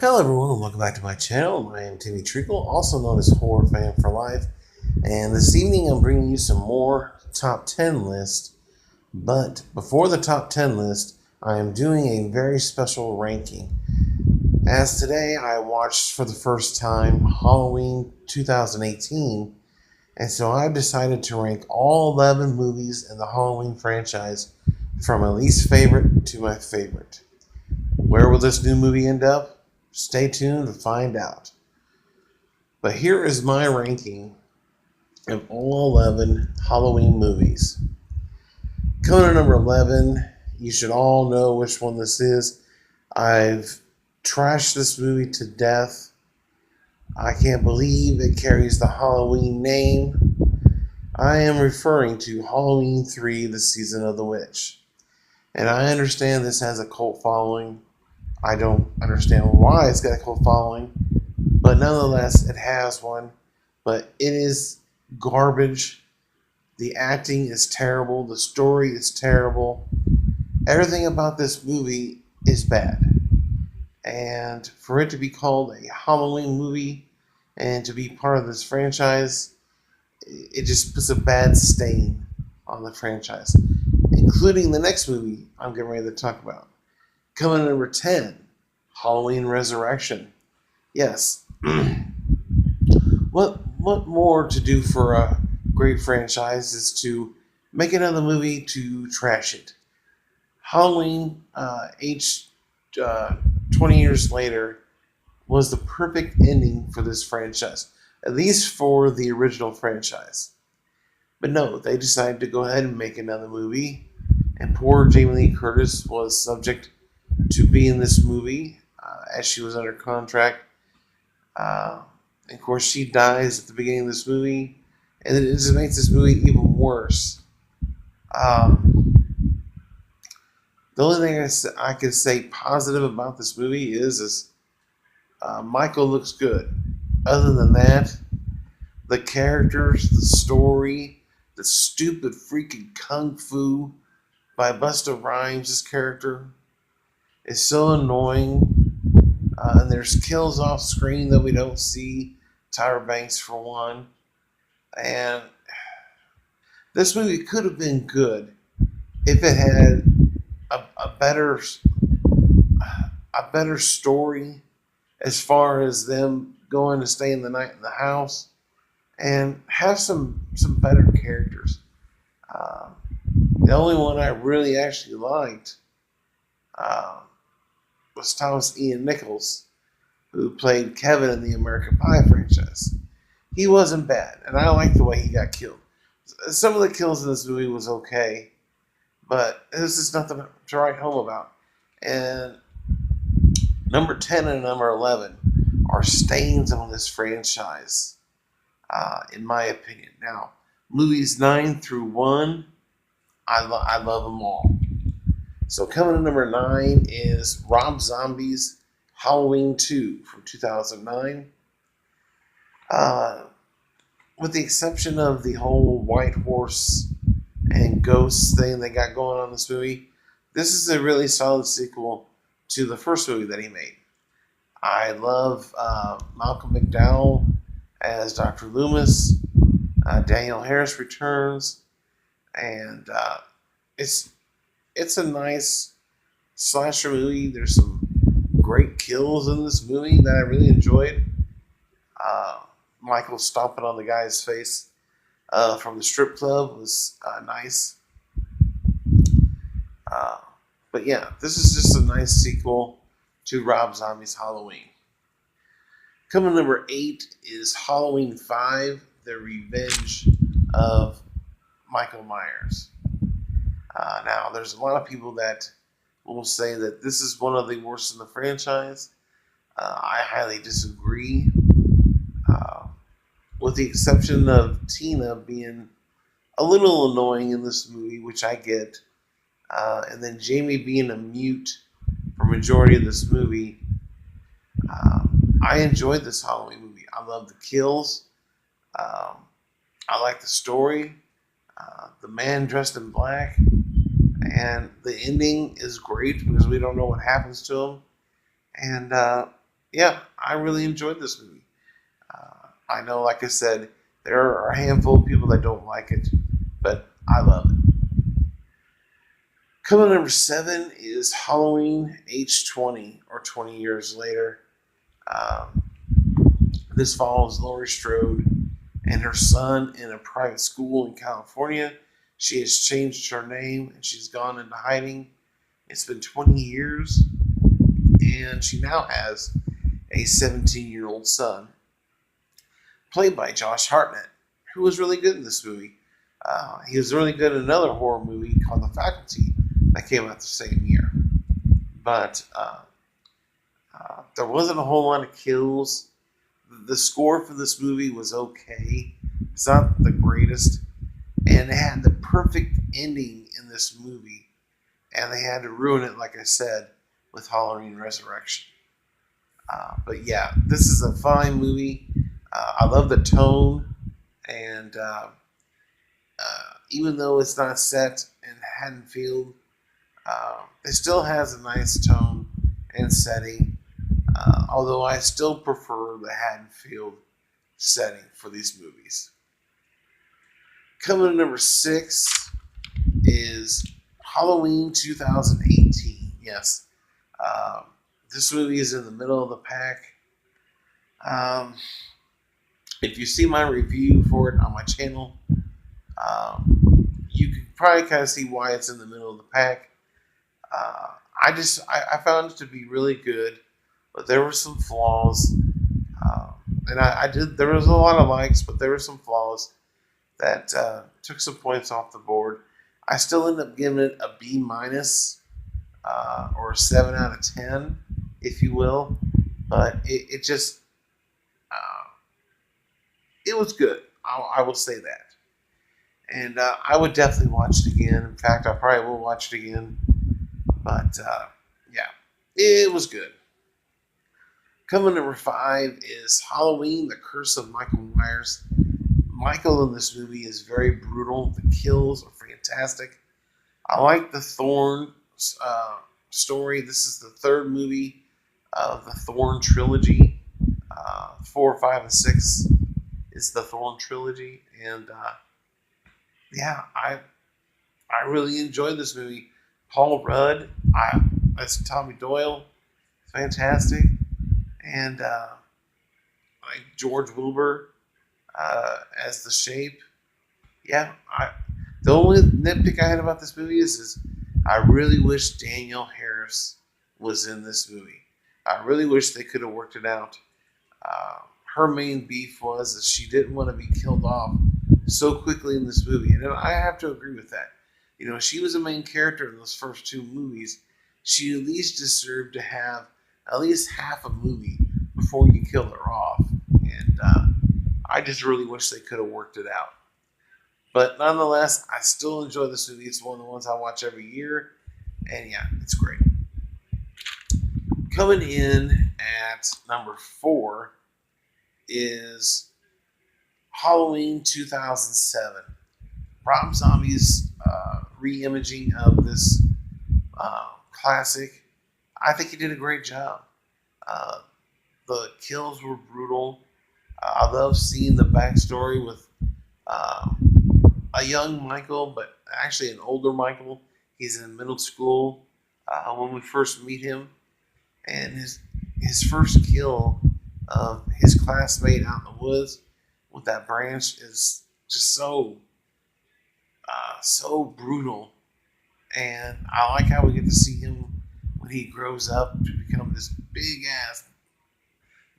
Hello everyone and welcome back to my channel. I am Timmy Treacle, also known as Horror Fan for Life, and this evening I'm bringing you some more top 10 lists, but before the top 10 list, I am doing a very special ranking. As today I watched for the first time Halloween 2018, and so I've decided to rank all 11 movies in the Halloween franchise from my least favorite to my favorite. Where will this new movie end up? Stay tuned to find out. But here is my ranking of all 11 Halloween movies. Coming at number 11, you should all know which one this is. I've trashed this movie to death. I can't believe it carries the Halloween name. I am referring to Halloween 3, The Season of the Witch. And I understand this has a cult following. I don't understand why it's got a cult following, but nonetheless, it has one. But it is garbage. The acting is terrible. The story is terrible. Everything about this movie is bad. And for it to be called a Halloween movie and to be part of this franchise, it just puts a bad stain on the franchise, including the next movie I'm getting ready to talk about. Coming in number 10, Halloween Resurrection. Yes. what more to do for a great franchise is to make another movie to trash it. Halloween, aged 20 years later, was the perfect ending for this franchise, at least for the original franchise. But no, they decided to go ahead and make another movie, and poor Jamie Lee Curtis was subject to be in this movie as she was under contract. Of course, she dies at the beginning of this movie, and it just makes this movie even worse. Um, the only thing I can say positive about this movie is Michael looks good. Other than that, the characters, the story, the stupid freaking kung fu by Busta Rhymes' character is so annoying. And there's kills off screen that we don't see. Tyra Banks, for one. And this movie could have been good if it had a better story as far as them going to stay in the night in the house and have some better characters. Uh, the only one I really actually liked uh, was Thomas Ian Nichols, who played Kevin in the American Pie franchise. He wasn't bad, and I liked the way he got killed. Some of the kills in this movie was okay, but this is nothing to write home about. And number 10 and number 11 are stains on this franchise, in my opinion. Now, movies 9 through 1, I love them all. So coming to number 9 is Rob Zombie's Halloween 2 from 2009. Uh, with the exception of the whole white horse and ghosts thing they got going on in this movie, this is a really solid sequel to the first movie that he made. I love Malcolm McDowell as Dr. Loomis. Danielle Harris returns, and it's it's a nice slasher movie. There's some great kills in this movie that I really enjoyed. Michael stomping on the guy's face from the strip club was nice. Uh, but yeah, this is just a nice sequel to Rob Zombie's Halloween. Coming number 8 is Halloween 5, The Revenge of Michael Myers. Now, there's a lot of people that will say that this is one of the worst in the franchise. I highly disagree. Uh, with the exception of Tina being a little annoying in this movie, which I get, and then Jamie being a mute for majority of this movie. I enjoyed this Halloween movie. I love the kills. Um, I like the story. The man dressed in black, and the ending is great because we don't know what happens to him. And yeah, I really enjoyed this movie. I know, like I said, there are a handful of people that don't like it, but I love it. Coming number seven is Halloween H20, or 20 years later. Um, this follows Laurie Strode and her son in a private school in California. She has changed her name and she's gone into hiding. It's been 20 years, and she now has a 17-year-old son, played by Josh Hartnett, who was really good in this movie. He was really good in another horror movie called The Faculty that came out the same year. But there wasn't a whole lot of kills. The score for this movie was okay. It's not the greatest. And they had the perfect ending in this movie. And they had to ruin it, like I said, with Halloween Resurrection. But yeah, this is a fine movie. I love the tone. And even though it's not set in Haddonfield, it still has a nice tone and setting. Although I still prefer the Haddonfield setting for these movies. Coming to number six is Halloween 2018. Yes, um, this movie is in the middle of the pack. Um, if you see my review for it on my channel, you can probably kind of see why it's in the middle of the pack. I found it to be really good, but there were some flaws. Um, and I did. There was a lot of likes, but there were some flaws that took some points off the board. I still end up giving it a B minus, or a 7 out of 10, if you will. But it just uh, it was good. I will say that, and I would definitely watch it again. In fact, I probably will watch it again. But yeah, it was good. Coming number five is Halloween: The Curse of Michael Myers. Michael in this movie is very brutal. The kills are fantastic. I like the Thorn story. This is the third movie of the Thorn trilogy. 4, 5, and 6 is the Thorn trilogy, and yeah, I really enjoyed this movie. Paul Rudd, as Tommy Doyle, fantastic, and like George Wilbur as the Shape. Yeah, the only nitpick I had about this movie is I really wish Danielle Harris was in this movie. I really wish they could have worked it out. Uh, Her main beef was that she didn't want to be killed off so quickly in this movie, and I have to agree with that. You know, she was a main character in those first two movies. She at least deserved to have at least half a movie before you kill her off, and I just really wish they could have worked it out. But nonetheless, I still enjoy this movie. It's one of the ones I watch every year, and yeah, it's great. Coming in at number four is Halloween 2007. Rob Zombie's re-imaging of this classic. I think he did a great job. Uh, the kills were brutal. I love seeing the backstory with uh, a young Michael, but actually an older Michael. He's in middle school when we first meet him, and his first kill of his classmate out in the woods with that branch is just so brutal. And I like how we get to see him when he grows up to become this big ass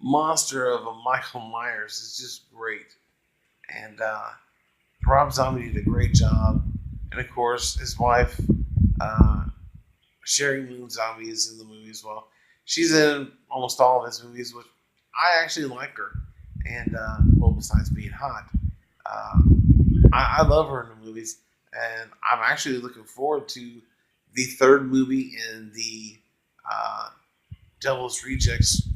monster of a Michael Myers. It's just great. And Rob Zombie did a great job. And of course, his wife, uh, Sherry Moon Zombie, is in the movie as well. She's in almost all of his movies, which I actually like her. And, well, besides being hot, uh, I love her in the movies. And I'm actually looking forward to the third movie in the uh, Devil's Rejects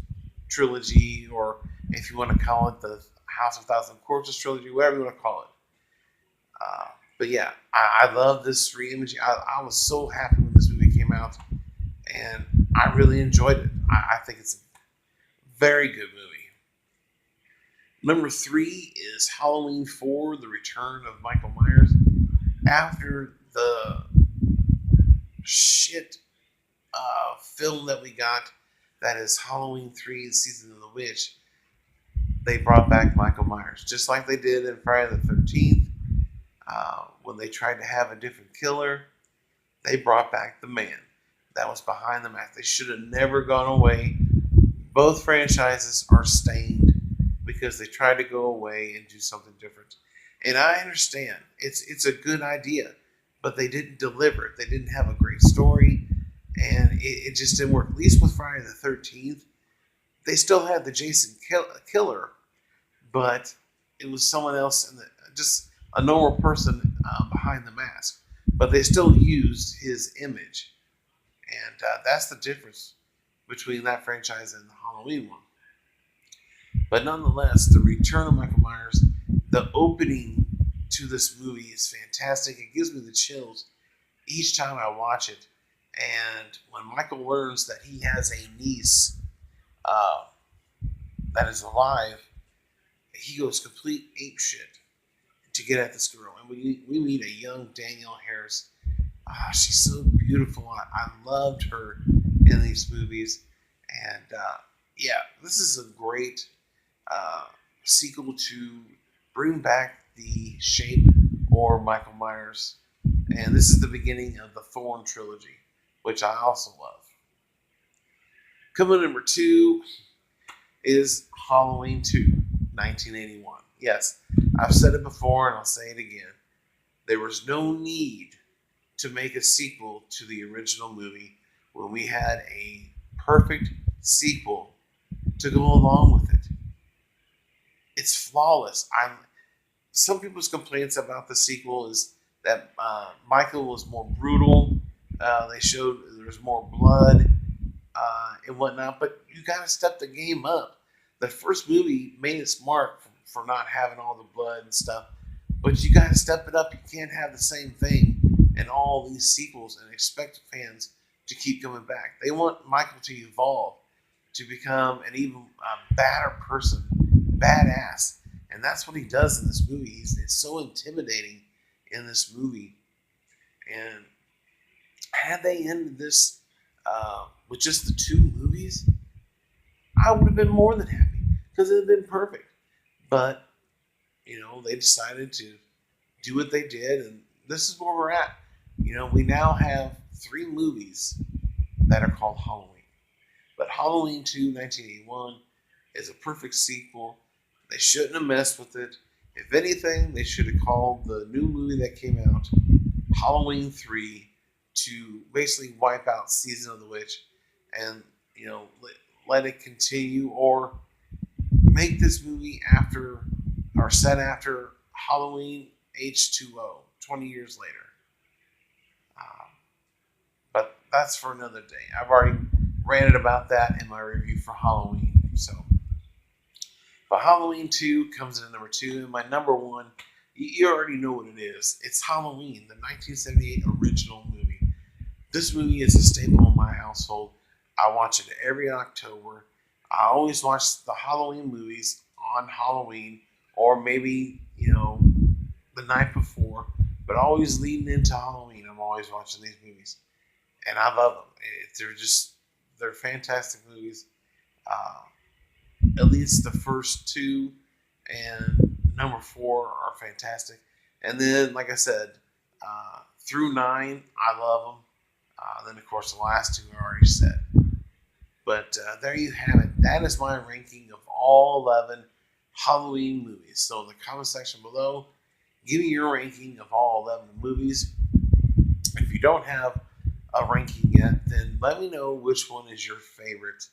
trilogy, or if you want to call it the House of Thousand Corpses trilogy, whatever you want to call it. Uh, but yeah, I love this re-imaging. I was so happy when this movie came out, and I really enjoyed it. I think it's a Very good movie. Number 3 is Halloween 4, The Return of Michael Myers. After the shit film that we got, that is Halloween 3, Season of the Witch, they brought back Michael Myers. Just like they did in Friday the 13th, when they tried to have a different killer, they brought back the man that was behind the mask. They should have never gone away. Both franchises are stained because they tried to go away and do something different. And I understand. It's a good idea, but they didn't deliver it. They didn't have a great story, and it just didn't work. At least with Friday the 13th, they still had the Jason killer, but it was someone else, just a normal person behind the mask. But they still used his image. And that's the difference between that franchise and the Halloween one. But nonetheless, the return of Michael Myers, the opening to this movie is fantastic. It gives me the chills each time I watch it. And when Michael learns that he has a niece that is alive, he goes complete apeshit to get at this girl. And we meet a young Danielle Harris. She's so beautiful. I loved her in these movies. And yeah, this is a great sequel to bring back the Shape or Michael Myers. And this is the beginning of the Thorn trilogy, which I also love. Coming number 2 is Halloween 2, 1981. Yes, I've said it before and I'll say it again. There was no need to make a sequel to the original movie when we had a perfect sequel to go along with it. It's flawless. Some people's complaints about the sequel is that Michael was more brutal. They showed there was more blood and whatnot, but you got to step the game up. The first movie made its mark for not having all the blood and stuff, but you got to step it up. You can't have the same thing in all these sequels and expect fans to keep coming back. They want Michael to evolve, to become an even badder person, badass. And that's what he does in this movie. It's so intimidating in this movie. And had they ended this with just the 2 movies, I would have been more than happy because it would have been perfect. But, they decided to do what they did, and this is where we're at. We now have 3 movies that are called Halloween. But Halloween 2, 1981 is a perfect sequel. They shouldn't have messed with it. If anything, they should have called the new movie that came out Halloween 3 to basically wipe out Season of the Witch and, let it continue, or make this movie after or set after Halloween H2O 20 years later. But that's for another day. I've already ranted about that in my review for Halloween. But Halloween 2 comes in at number 2. And my number 1, you already know what it is. It's Halloween, the 1978 original movie. This movie is a staple in my household. I watch it every October. I always watch the Halloween movies on Halloween, or maybe, the night before, but always leading into Halloween. I'm always watching these movies, and I love them. They're fantastic movies. At least the first 2 and number 4 are fantastic. And then, like I said, through 9, I love them. Then, of course, the last 2 are already set. But there you have it. That is my ranking of all 11 Halloween movies. So in the comment section below, give me your ranking of all 11 movies. If you don't have a ranking yet, then let me know which one is your favorite.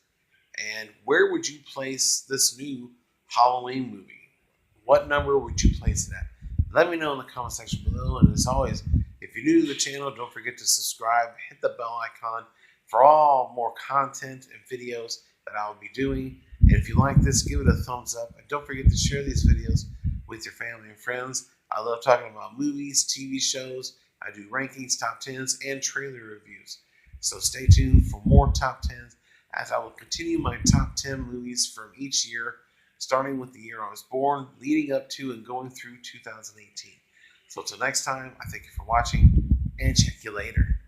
And where would you place this new Halloween movie? What number would you place it at? Let me know in the comment section below. And as always, if you're new to the channel, don't forget to subscribe. Hit the bell icon for all more content and videos that I will be doing. And if you like this, give it a thumbs up. And don't forget to share these videos with your family and friends. I love talking about movies, TV shows. I do rankings, top 10s, and trailer reviews. So stay tuned for more top 10s as I will continue my top 10 movies from each year, starting with the year I was born, leading up to and going through 2018. So until next time, I thank you for watching and check you later.